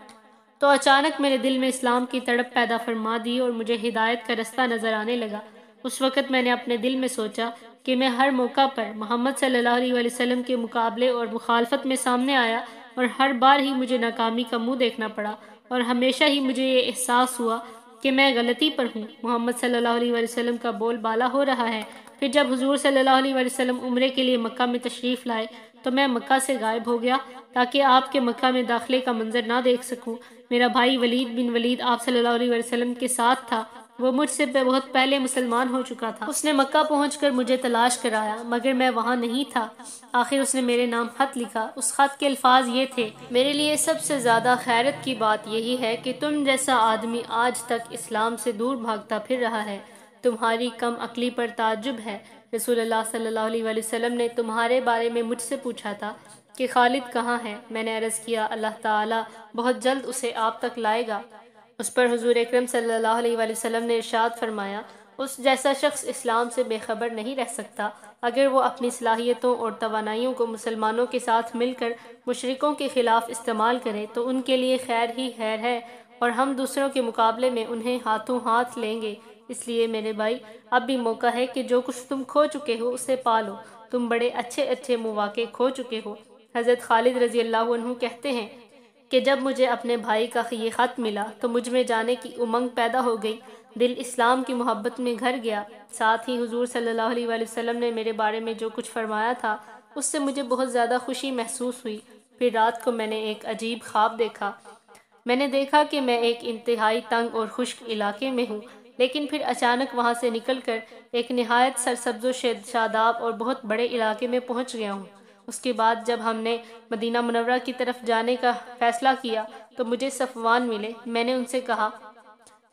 تو اچانک میرے دل میں اسلام کی تڑپ پیدا فرما دی اور مجھے ہدایت کا رستہ نظر آنے لگا۔ اس وقت میں نے اپنے دل میں سوچا کہ میں ہر موقع پر محمد صلی اللہ علیہ وآلہ وسلم کے مقابلے اور مخالفت میں سامنے آیا اور ہر بار ہی مجھے ناکامی کا منہ دیکھنا پڑا، اور ہمیشہ ہی مجھے یہ احساس ہوا کہ میں غلطی پر ہوں۔ محمد صلی اللہ علیہ وآلہ وسلم کا بول بالا ہو رہا ہے۔ پھر جب حضور صلی اللہ علیہ وآلہ وسلم عمرے کے لیے مکہ میں تشریف لائے تو میں مکہ سے غائب ہو گیا تاکہ آپ کے مکہ میں داخلے کا منظر نہ دیکھ سکوں۔ میرا بھائی ولید بن ولید آپ صلی اللہ علیہ وسلم کے ساتھ تھا۔ وہ مجھ سے بہت پہلے مسلمان ہو چکا تھا۔ اس نے مکہ پہنچ کر مجھے تلاش کرایا، مگر میں وہاں نہیں تھا۔ آخر اس نے میرے نام خط لکھا۔ اس خط کے الفاظ یہ تھے، میرے لیے سب سے زیادہ خیرت کی بات یہی ہے کہ تم جیسا آدمی آج تک اسلام سے دور بھاگتا پھر رہا ہے، تمہاری کم عقلی پر تعجب ہے۔ رسول اللہ صلی اللہ علیہ وآلہ وسلم نے تمہارے بارے میں مجھ سے پوچھا تھا کہ خالد کہاں ہے؟ میں نے عرض کیا، اللہ تعالیٰ بہت جلد اسے آپ تک لائے گا۔ اس پر حضور اکرم صلی اللہ علیہ وآلہ وسلم نے ارشاد فرمایا، اس جیسا شخص اسلام سے بے خبر نہیں رہ سکتا۔ اگر وہ اپنی صلاحیتوں اور توانائیوں کو مسلمانوں کے ساتھ مل کر مشرکوں کے خلاف استعمال کرے تو ان کے لیے خیر ہی خیر ہے، اور ہم دوسروں کے مقابلے میں انہیں ہاتھوں ہاتھ لیں گے۔ اس لیے میرے بھائی، اب بھی موقع ہے کہ جو کچھ تم کھو چکے ہو اسے پالو۔ تم بڑے اچھے اچھے مواقع کھو چکے ہو۔ حضرت خالد رضی اللہ عنہ کہتے ہیں کہ جب مجھے اپنے بھائی کا یہ خط ملا تو مجھ میں جانے کی امنگ پیدا ہو گئی، دل اسلام کی محبت میں گھر گیا۔ ساتھ ہی حضور صلی اللہ علیہ وآلہ وسلم نے میرے بارے میں جو کچھ فرمایا تھا اس سے مجھے بہت زیادہ خوشی محسوس ہوئی۔ پھر رات کو میں نے ایک عجیب خواب دیکھا۔ میں نے دیکھا کہ میں ایک انتہائی تنگ اور خشک علاقے میں ہوں، لیکن پھر اچانک وہاں سے نکل کر ایک نہایت سرسبز و شاداب اور بہت بڑے علاقے میں پہنچ گیا ہوں۔ اس کے بعد جب ہم نے مدینہ منورہ کی طرف جانے کا فیصلہ کیا تو مجھے صفوان ملے۔ میں نے ان سے کہا،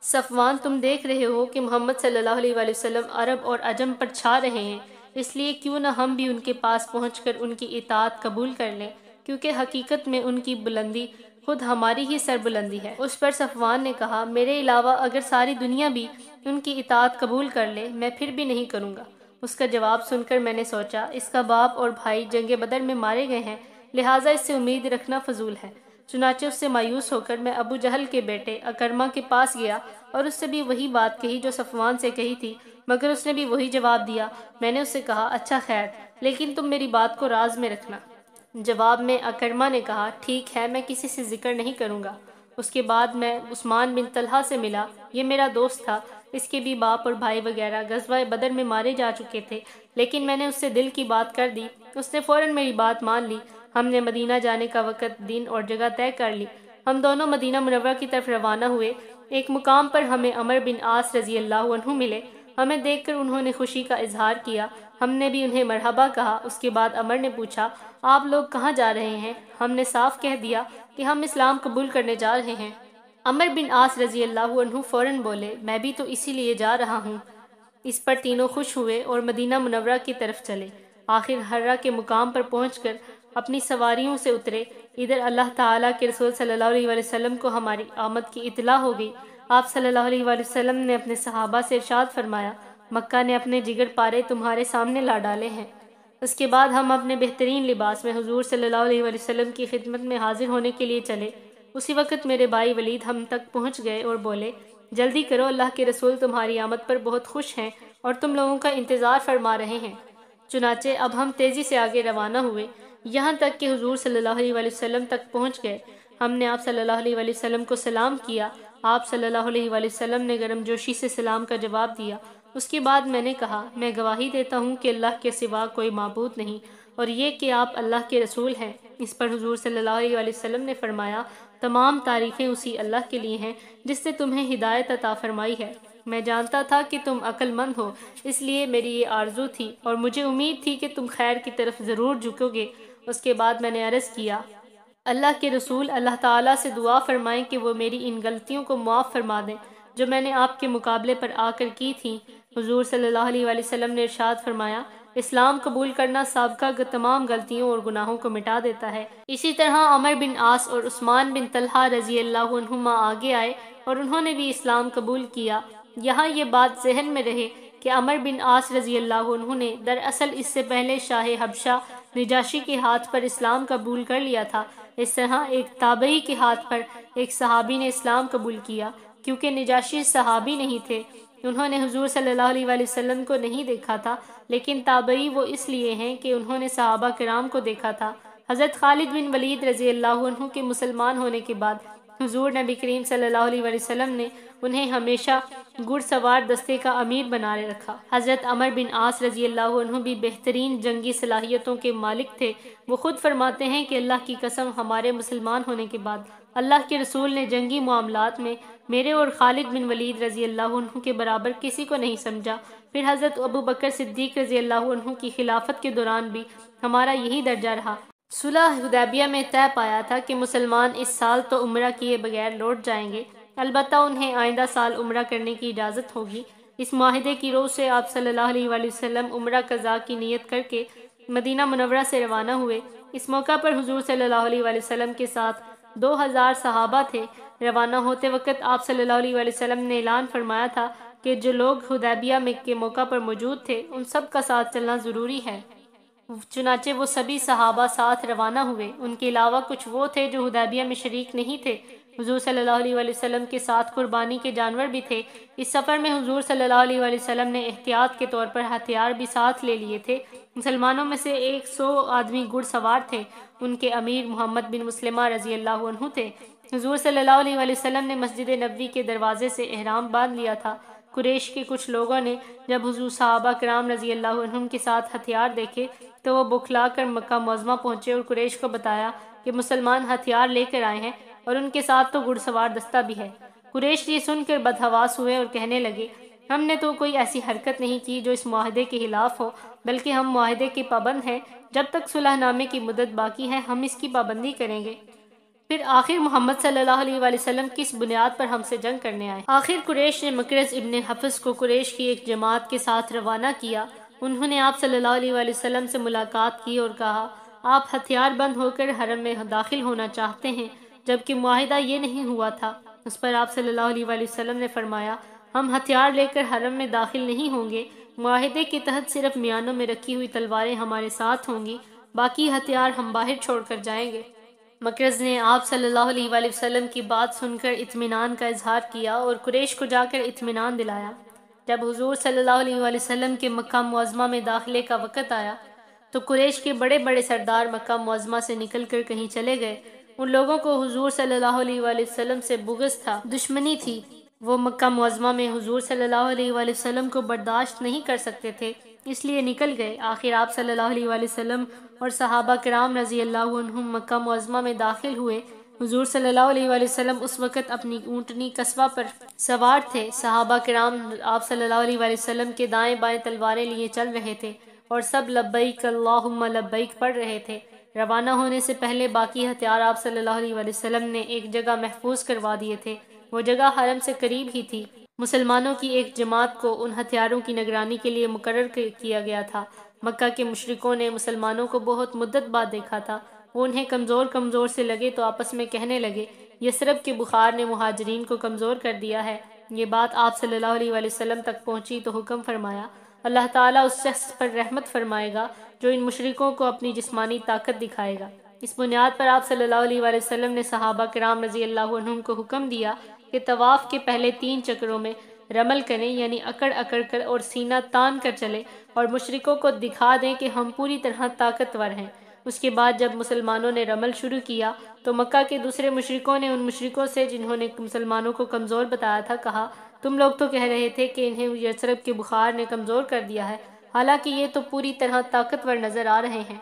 صفوان، تم دیکھ رہے ہو کہ محمد صلی اللہ علیہ وآلہ وسلم عرب اور عجم پر چھا رہے ہیں، اس لیے کیوں نہ ہم بھی ان کے پاس پہنچ کر ان کی اطاعت قبول کر لیں، کیونکہ حقیقت میں ان کی بلندی خود ہماری ہی سربلندی ہے۔ اس پر صفوان نے کہا، میرے علاوہ اگر ساری دنیا بھی ان کی اطاعت قبول کر لے میں پھر بھی نہیں کروں گا۔ اس کا جواب سن کر میں نے سوچا، اس کا باپ اور بھائی جنگ بدر میں مارے گئے ہیں، لہٰذا اس سے امید رکھنا فضول ہے۔ چنانچہ اس سے مایوس ہو کر میں ابو جہل کے بیٹے اکرمہ کے پاس گیا اور اس سے بھی وہی بات کہی جو صفوان سے کہی تھی، مگر اس نے بھی وہی جواب دیا۔ میں نے اس سے کہا، اچھا خیر، لیکن تم میری بات کو راز میں رکھنا۔ جواب میں اکرمہ نے کہا، ٹھیک ہے، میں کسی سے ذکر نہیں کروں گا۔ اس کے بعد میں عثمان بن طلحہ سے ملا۔ یہ میرا دوست تھا، اس کے بھی باپ اور بھائی وغیرہ غزوہ بدر میں مارے جا چکے تھے، لیکن میں نے اس سے دل کی بات کر دی، اس نے فوراً میری بات مان لی۔ ہم نے مدینہ جانے کا وقت، دن اور جگہ طے کر لی۔ ہم دونوں مدینہ منورہ کی طرف روانہ ہوئے۔ ایک مقام پر ہمیں عمر بن عاص رضی اللہ عنہ ملے۔ ہمیں دیکھ کر انہوں نے خوشی کا اظہار کیا، ہم نے بھی انہیں مرحبا کہا۔ اس کے بعد عمر نے پوچھا، آپ لوگ کہاں جا رہے ہیں؟ ہم نے صاف کہہ دیا کہ ہم اسلام قبول کرنے جا رہے ہیں۔ عمر بن عاص رضی اللہ عنہ فوراً بولے، میں بھی تو اسی لیے جا رہا ہوں۔ اس پر تینوں خوش ہوئے اور مدینہ منورہ کی طرف چلے۔ آخر ہرہ کے مقام پر پہنچ کر اپنی سواریوں سے اترے۔ ادھر اللہ تعالیٰ کے رسول صلی اللہ علیہ وآلہ وسلم کو ہماری آمد کی اطلاع ہو گئی۔ آپ صلی اللہ علیہ وآلہ وسلم نے اپنے صحابہ سے ارشاد فرمایا، مکہ نے اپنے جگر پارے تمہارے سامنے لا ڈالے ہیں۔ اس کے بعد ہم اپنے بہترین لباس میں حضور صلی اللہ علیہ وآلہ وسلم کی خدمت میں حاضر ہونے کے لیے چلے۔ اسی وقت میرے بھائی ولید ہم تک پہنچ گئے اور بولے، جلدی کرو، اللہ کے رسول تمہاری آمد پر بہت خوش ہیں اور تم لوگوں کا انتظار فرما رہے ہیں۔ چنانچہ اب ہم تیزی سے آگے روانہ ہوئے، یہاں تک کہ حضور صلی اللہ علیہ وآلہ وسلم تک پہنچ گئے۔ ہم نے آپ صلی اللہ علیہ وآلہ وسلم کو سلام کیا۔ آپ صلی اللہ علیہ وآلہ وسلم نے گرم جوشی سے سلام کا جواب دیا۔ اس کے بعد میں نے کہا، میں گواہی دیتا ہوں کہ اللہ کے سوا کوئی معبود نہیں، اور یہ کہ آپ اللہ کے رسول ہیں۔ اس پر حضور صلی اللہ علیہ وآلہ وسلم نے فرمایا، تمام تعریفیں اسی اللہ کے لیے ہیں جس نے تمہیں ہدایت عطا فرمائی ہے۔ میں جانتا تھا کہ تم عقل مند ہو، اس لیے میری یہ آرزو تھی اور مجھے امید تھی کہ تم خیر کی طرف ضرور جھکو گے۔ اس کے بعد میں نے عرض کیا، اللہ کے رسول اللہ تعالیٰ سے دعا فرمائیں کہ وہ میری ان غلطیوں کو معاف فرما دیں جو میں نے آپ کے مقابلے پر آ کر کی تھیں۔ حضور صلی اللہ علیہ وآلہ وسلم نے ارشاد فرمایا، اسلام قبول کرنا سابقہ تمام غلطیوں اور گناہوں کو مٹا دیتا ہے۔ اسی طرح عمر بن عاص اور عثمان بن طلحہ رضی اللہ عنہما آگے آئے اور انہوں نے بھی اسلام قبول کیا۔ یہاں یہ بات ذہن میں رہے کہ عمر بن عاص رضی اللہ عنہ نے دراصل اس سے پہلے شاہ حبشہ نجاشی کے ہاتھ پر اسلام قبول کر لیا تھا۔ اس طرح ایک تابعی کے ہاتھ پر ایک صحابی نے اسلام قبول کیا۔ کیونکہ نجاشی صحابی نہیں تھے، انہوں نے حضور صلی اللہ علیہ وآلہ وسلم کو نہیں دیکھا تھا، لیکن تابعی وہ اس لیے ہیں کہ انہوں نے صحابہ کرام کو دیکھا تھا۔ حضرت خالد بن ولید رضی اللہ عنہ کے مسلمان ہونے کے بعد حضور نبی کریم صلی اللہ علیہ وآلہ وسلم نے انہیں ہمیشہ گھڑ سوار دستے کا امیر بنائے رکھا۔ حضرت عمر بن عاص رضی اللہ عنہ بھی بہترین جنگی صلاحیتوں کے مالک تھے۔ وہ خود فرماتے ہیں کہ اللہ کی قسم، ہمارے مسلمان ہونے کے بعد اللہ کے رسول نے جنگی معاملات میں میرے اور خالد بن ولید رضی اللہ عنہ کے برابر کسی کو نہیں سمجھا۔ پھر حضرت ابو بکر صدیق رضی اللہ عنہ کی خلافت کے دوران بھی ہمارا یہی درجہ رہا۔ صلح حدیبیہ میں طے پایا تھا کہ مسلمان اس سال تو عمرہ کیے بغیر لوٹ جائیں گے، البتہ انہیں آئندہ سال عمرہ کرنے کی اجازت ہوگی۔ اس معاہدے کی روح سے آپ صلی اللہ علیہ وآلہ وسلم عمرہ قضاء کی نیت کر کے مدینہ منورہ سے روانہ ہوئے۔ اس موقع پر حضور صلی اللہ علیہ وآلہ وسلم کے ساتھ 2000 صحابہ تھے۔ روانہ ہوتے وقت آپ صلی اللہ علیہ وآلہ وسلم نے اعلان فرمایا تھا کہ جو لوگ حدیبیہ میں کے موقع پر موجود تھے ان سب کا ساتھ چلنا ضروری ہے۔ چنانچہ وہ سبھی صحابہ ساتھ روانہ ہوئے۔ ان کے علاوہ کچھ وہ تھے جو حدیبیہ میں شریک نہیں تھے۔ حضور صلی اللہ علیہ وآلہ وسلم کے ساتھ قربانی کے جانور بھی تھے۔ اس سفر میں حضور صلی اللہ علیہ وآلہ وسلم نے احتیاط کے طور پر ہتھیار بھی ساتھ لے لیے تھے۔ مسلمانوں میں سے 100 آدمی گھڑ سوار تھے۔ ان کے امیر محمد بن مسلمہ رضی اللہ عنہ تھے۔ حضور صلی اللہ علیہ وآلہ وسلم نے مسجد نبوی کے دروازے سے احرام باندھ لیا تھا۔ قریش کے کچھ لوگوں نے جب حضور صحابہ کرام رضی اللہ عنہم کے ساتھ ہتھیار دیکھے تو وہ بکھلا کر مکہ معظمہ پہنچے اور قریش کو بتایا کہ مسلمان ہتھیار لے کر آئے ہیں اور ان کے ساتھ تو گھڑ سوار دستہ بھی ہے۔ قریش یہ سن کر بدحواس ہوئے اور کہنے لگے، ہم نے تو کوئی ایسی حرکت نہیں کی جو اس معاہدے کے خلاف ہو، بلکہ ہم معاہدے کے پابند ہیں۔ جب تک صلح نامے کی مدت باقی ہے ہم اس کی پابندی کریں گے۔ پھر آخر محمد صلی اللہ علیہ وآلہ وسلم کس بنیاد پر ہم سے جنگ کرنے آئے؟ آخر قریش نے مکرز ابن حفص کو قریش کی ایک جماعت کے ساتھ روانہ کیا۔ انہوں نے آپ صلی اللہ علیہ وآلہ وسلم سے ملاقات کی اور کہا، آپ ہتھیار بند ہو کر حرم میں داخل ہونا چاہتے ہیں جبکہ معاہدہ یہ نہیں ہوا تھا۔ اس پر آپ صلی اللہ علیہ وآلہ وسلم نے فرمایا، ہم ہتھیار لے کر حرم میں داخل نہیں ہوں گے۔ معاہدے کے تحت صرف میانوں میں رکھی ہوئی تلواریں ہمارے ساتھ ہوں گی، باقی ہتھیار ہم باہر چھوڑ کر جائیں گے۔ مکرز نے آپ صلی اللہ علیہ وآلہ وسلم کی بات سن کر اطمینان کا اظہار کیا اور قریش کو جا کر اطمینان دلایا۔ جب حضور صلی اللہ علیہ وآلہ وسلم کے مکہ معظمہ میں داخلے کا وقت آیا تو قریش کے بڑے بڑے سردار مکہ معظمہ سے نکل کر کہیں چلے گئے۔ ان لوگوں کو حضور صلی اللہ علیہ وآلہ وسلم سے بغض تھا، دشمنی تھی۔ وہ مکہ معظمہ میں حضور صلی اللہ علیہ وآلہ وسلم کو برداشت نہیں کر سکتے تھے، اس لیے نکل گئے۔ آخر آپ صلی اللہ علیہ وآلہ وسلم اور صحابہ کرام رضی اللہ عنہم مکہ معظمہ میں داخل ہوئے۔ حضور صلی اللہ علیہ وآلہ وسلم اس وقت اپنی اونٹنی قصبہ پر سوار تھے۔ صحابہ کرام آپ صلی اللہ علیہ وآلہ وسلم کے دائیں بائیں تلواریں لیے چل رہے تھے اور سب لبیک اللہم لبیک پڑھ رہے تھے۔ روانہ ہونے سے پہلے باقی ہتھیار آپ صلی اللہ علیہ وآلہ وسلم نے ایک جگہ محفوظ کروا دیے تھے۔ وہ جگہ حرم سے قریب ہی تھی۔ مسلمانوں کی ایک جماعت کو ان ہتھیاروں کی نگرانی کے لیے مقرر کیا گیا تھا۔ مکہ کے مشرکوں نے مسلمانوں کو بہت مدت بعد دیکھا تھا۔ وہ انہیں کمزور سے لگے تو آپس میں کہنے لگے، یثرب کے بخار نے مہاجرین کو کمزور کر دیا ہے۔ یہ بات آپ صلی اللہ علیہ وآلہ وسلم تک پہنچی تو حکم فرمایا، اللہ تعالیٰ اس شخص پر رحمت فرمائے گا جو ان مشرکوں کو اپنی جسمانی طاقت دکھائے گا۔ اس بنیاد پر آپ صلی اللہ علیہ وآلہ وسلم نے صحابہ کرام رضی اللہ عنہم کو حکم دیا کہ طواف کے پہلے 3 چکروں میں رمل کریں، یعنی اکڑ اکڑ کر اور سینہ تان کر چلیں اور مشرکوں کو دکھا دیں کہ ہم پوری طرح طاقتور ہیں۔ اس کے بعد جب مسلمانوں نے رمل شروع کیا تو مکہ کے دوسرے مشرکوں نے ان مشرکوں سے جنہوں نے مسلمانوں کو کمزور بتایا تھا کہا، تم لوگ تو کہہ رہے تھے کہ انہیں یثرب کے بخار نے کمزور کر دیا ہے، حالانکہ یہ تو پوری طرح طاقتور نظر آ رہے ہیں۔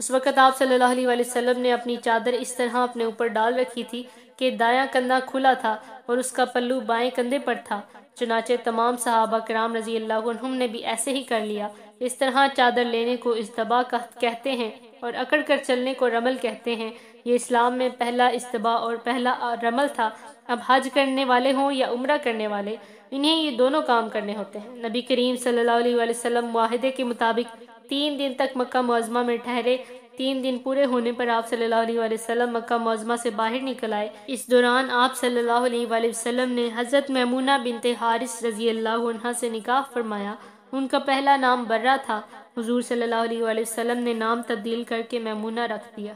اس وقت آپ صلی اللہ علیہ وآلہ وسلم نے اپنی چادر اس طرح اپنے اوپر ڈال رکھی تھی کہ دایاں کندھا کھلا تھا اور اس کا پلو بائیں کندھے پر تھا۔ چنانچہ تمام صحابہ کرام رضی اللہ عنہم نے بھی ایسے ہی کر لیا۔ اس طرح چادر لینے کو اصطباء کہتے ہیں اور اکڑ کر چلنے کو رمل کہتے ہیں۔ یہ اسلام میں پہلا اصطباء اور پہلا رمل تھا۔ اب حج کرنے والے ہوں یا عمرہ کرنے والے، انہیں یہ دونوں کام کرنے ہوتے ہیں۔ نبی کریم صلی اللہ علیہ وآلہ وسلم معاہدے کے مطابق 3 دن تک مکہ معظمہ میں ٹھہرے۔ 3 دن پورے ہونے پر آپ صلی اللہ علیہ وآلہ وسلم مکہ معظمہ سے باہر نکل آئے۔ اس دوران آپ صلی اللہ علیہ وآلہ وسلم نے حضرت میمونہ بنت حارث رضی اللہ عنہا سے نکاح فرمایا۔ ان کا پہلا نام برہ تھا۔ حضور صلی اللہ علیہ وآلہ وسلم نے نام تبدیل کر کے میمونہ رکھ دیا۔